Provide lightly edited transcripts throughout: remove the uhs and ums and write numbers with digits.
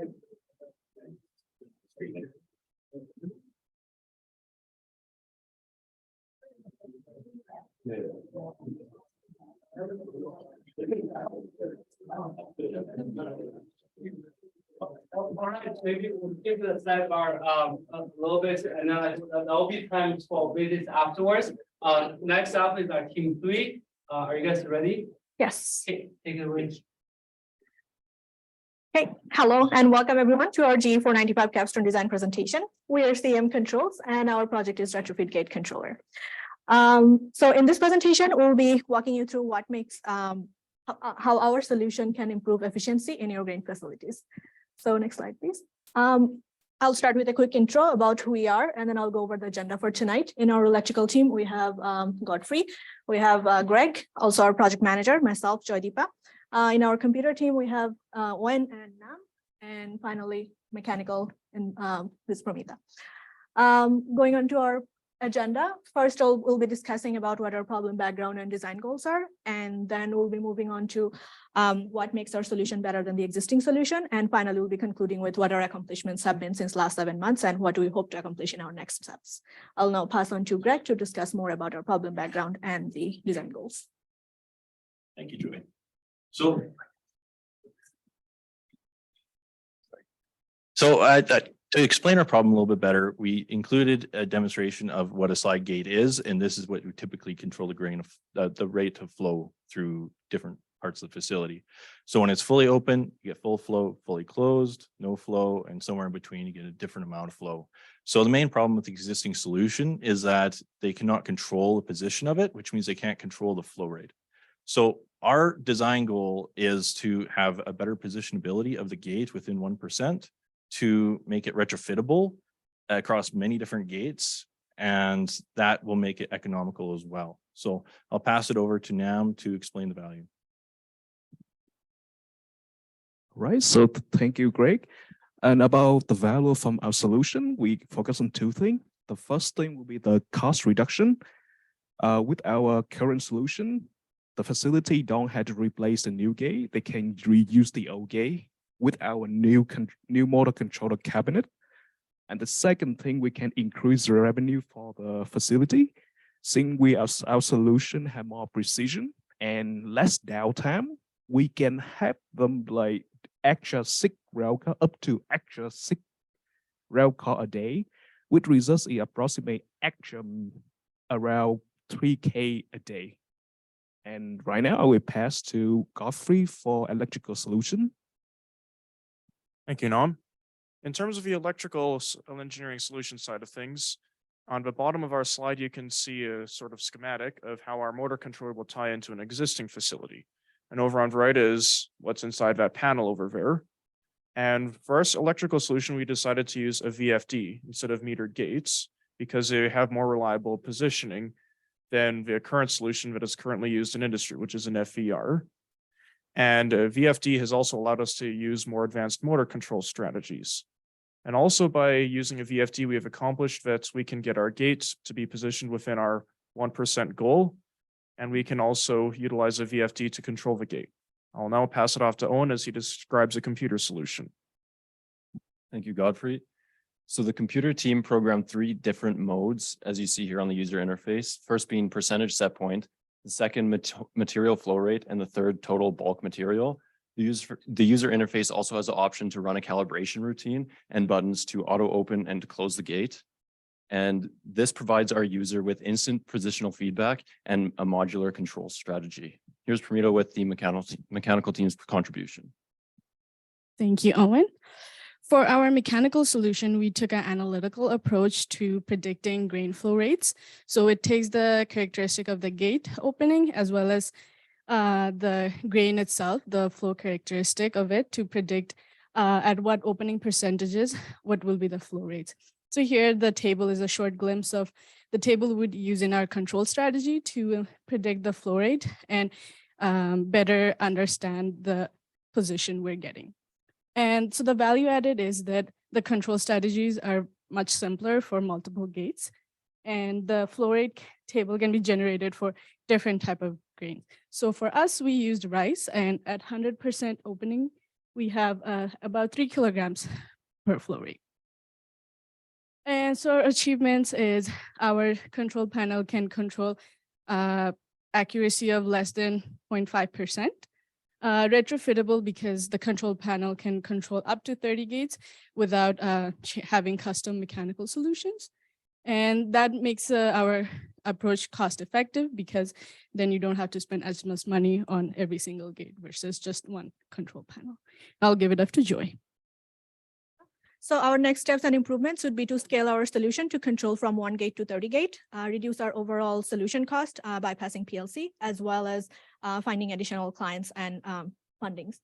All right, maybe we'll give the sidebar a little bit, and then there'll be time for visits afterwards. Next up is our team 3. Are you guys ready? Yes. Okay, take it away. Hey, hello, and welcome everyone to our GE495 Capstone design presentation. We are CEM Controls, and our project is Retrofit Gate Controller. So in this presentation, we'll be walking you through what makes how our solution can improve efficiency in your grain facilities. So next slide, please. I'll start with a quick intro about who we are, and then I'll go over the agenda for tonight. In our electrical team, we have Godfrey, we have Greg, also our project manager, myself, Joydeepa. In our computer team, we have Owen and Nam, and finally mechanical and this Pramita. Going on to our agenda, first we'll be discussing about what our problem background and design goals are, and then we'll be moving on to what makes our solution better than the existing solution, and finally we'll be concluding with what our accomplishments have been since last 7 months and what do we hope to accomplish in our next steps. I'll now pass on to Greg to discuss more about our problem background and the design goals. Thank you, Joy. So to explain our problem a little bit better, we included a demonstration of what a slide gate is, and this is what we typically control the grain of the rate of flow through different parts of the facility. So when it's fully open, you get full flow, fully closed, no flow, and somewhere in between you get a different amount of flow. So the main problem with the existing solution is that they cannot control the position of it, which means they can't control the flow rate. So our design goal is to have a better positionability of the gate within 1%. To make it retrofittable across many different gates, and that will make it economical as well. So I'll pass it over to Nam to explain the value. All right, so thank you, Greg. And about the value from our solution, we focus on 2 things. The first thing will be the cost reduction. With our current solution, the facility don't have to replace the new gate. They can reuse the old gate with our new motor controller cabinet. And the second thing, we can increase the revenue for the facility. Since our solution have more precision and less downtime, we can have them like extra 6 rail car, up to extra 6 rail car a day, which results in approximate extra around 3K a day. And right now I will pass to Godfrey for electrical solution. Thank you, Nam. In terms of the electrical engineering solution side of things, on the bottom of our slide, you can see a sort of schematic of how our motor controller will tie into an existing facility. And over on the right is what's inside that panel over there. And for our electrical solution, we decided to use a VFD instead of metered gates because they have more reliable positioning than the current solution that is currently used in industry, which is an FVR. And VFD has also allowed us to use more advanced motor control strategies. And also by using a VFD, we have accomplished that we can get our gates to be positioned within our 1% goal. And we can also utilize a VFD to control the gate. I'll now pass it off to Owen as he describes a computer solution. Thank you, Godfrey. So the computer team programmed 3 different modes, as you see here on the user interface. First being percentage set point, the second material flow rate, and the third total bulk material. The user interface also has the option to run a calibration routine and buttons to auto open and to close the gate. And this provides our user with instant positional feedback and a modular control strategy. Here's Pramita with the mechanical team's contribution. Thank you, Owen. For our mechanical solution, we took an analytical approach to predicting grain flow rates. So it takes the characteristic of the gate opening as well as the grain itself, the flow characteristic of it, to predict at what opening percentages, what will be the flow rates. So here the table is a short glimpse of the table we would use in our control strategy to predict the flow rate and better understand the position we're getting. And so the value added is that the control strategies are much simpler for multiple gates, and the flow rate table can be generated for different type of grain. So for us, we used rice, and at 100% opening, we have about 3 kilograms per flow rate. And so our achievements is our control panel can control accuracy of less than 0.5%. Retrofittable because the control panel can control up to 30 gates without having custom mechanical solutions. And that makes our approach cost effective because then you don't have to spend as much money on every single gate versus just one control panel. I'll give it up to Joy. So our next steps and improvements would be to scale our solution to control from 1 gate to 30 gate, reduce our overall solution cost, bypassing PLC, as well as finding additional clients and fundings.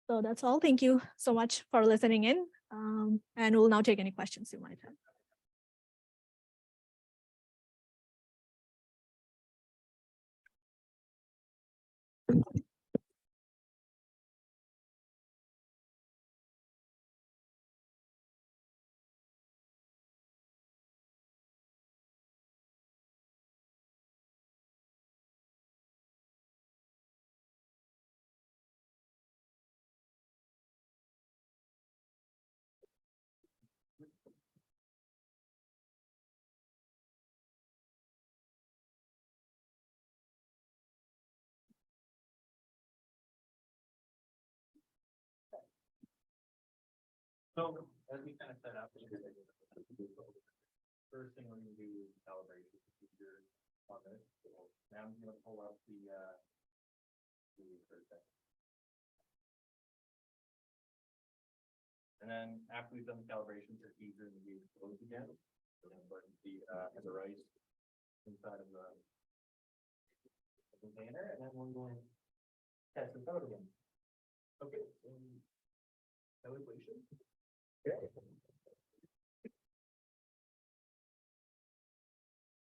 So that's all. Thank you so much for listening in. And we'll now take any questions you might have. So as we kind of set up, first thing we're gonna do is calibration procedure on this. So now I'm gonna pull up the and then after we've done the calibration procedure, the gauge closed again. We're gonna put the as a rice inside of the container, and then we're going to test this out again. Okay. Calibration. Okay.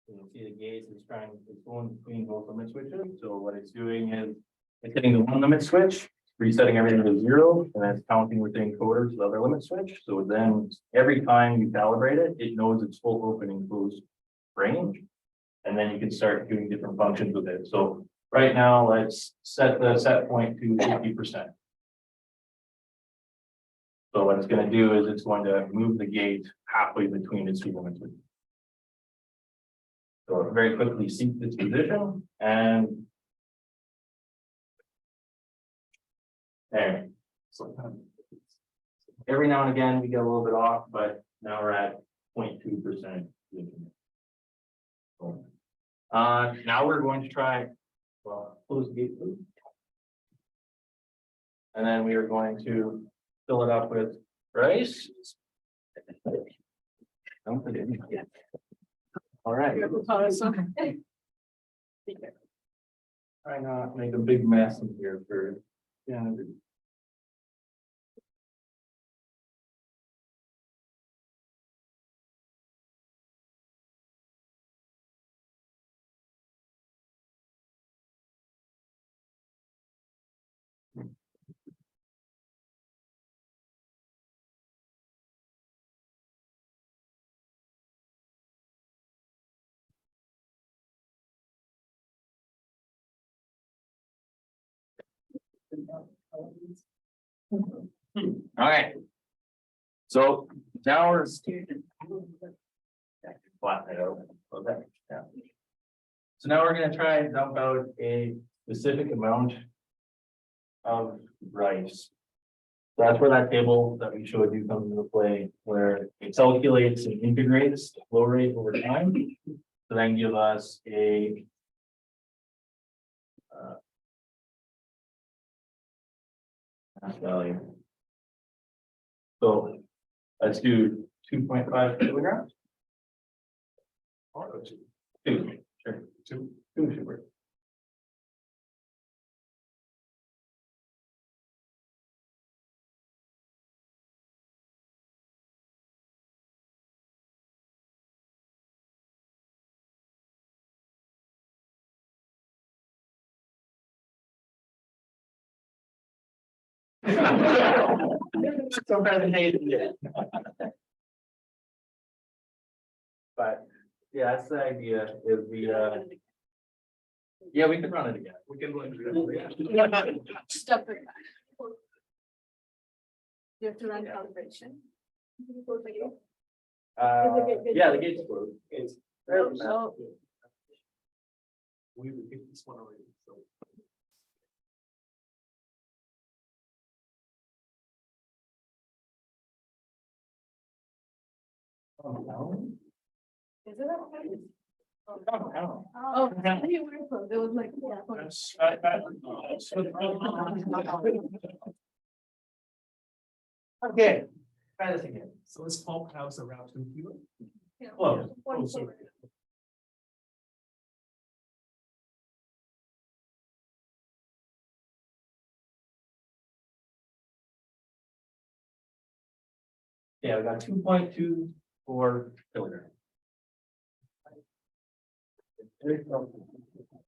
You can see the gauge is going between both limit switches. So what it's doing is it's hitting the one limit switch, resetting everything to 0, and then it's counting within encoder to the other limit switch. So then every time you calibrate it, it knows its full open and closed range. And then you can start doing different functions with it. So right now, let's set the set point to 50%. So what it's going to do is it's going to move the gate halfway between its two limit switches. So it very quickly seeks its position and there. So every now and again we get a little bit off, but now we're at 0.2%. Now we're going to try close the gate loop. And then we are going to fill it up with rice. Don't forget. All right. Try not make a big mess in here for All right. So now we're flatten it out. Okay. Yeah. So now we're going to try and dump out a specific amount of rice. So that's where that table that we showed you comes into play, where it calculates and integrates the flow rate over time to then give us a value. So let's do 2.5 kilograms. Or 2, sure, 2 should work. So presentation. But yeah, that's the idea. Is the yeah, we can run it again. We can run it again. You have to run calibration. Yeah, the gate's closed. It's. Oh. We picked this one already, so. Is it okay? Oh. Oh, you were close. It was like, yeah. Okay, try this again. So this pulp house around 2 kilo. Close. Oh, sorry. Yeah, we got 2.24 kilogram.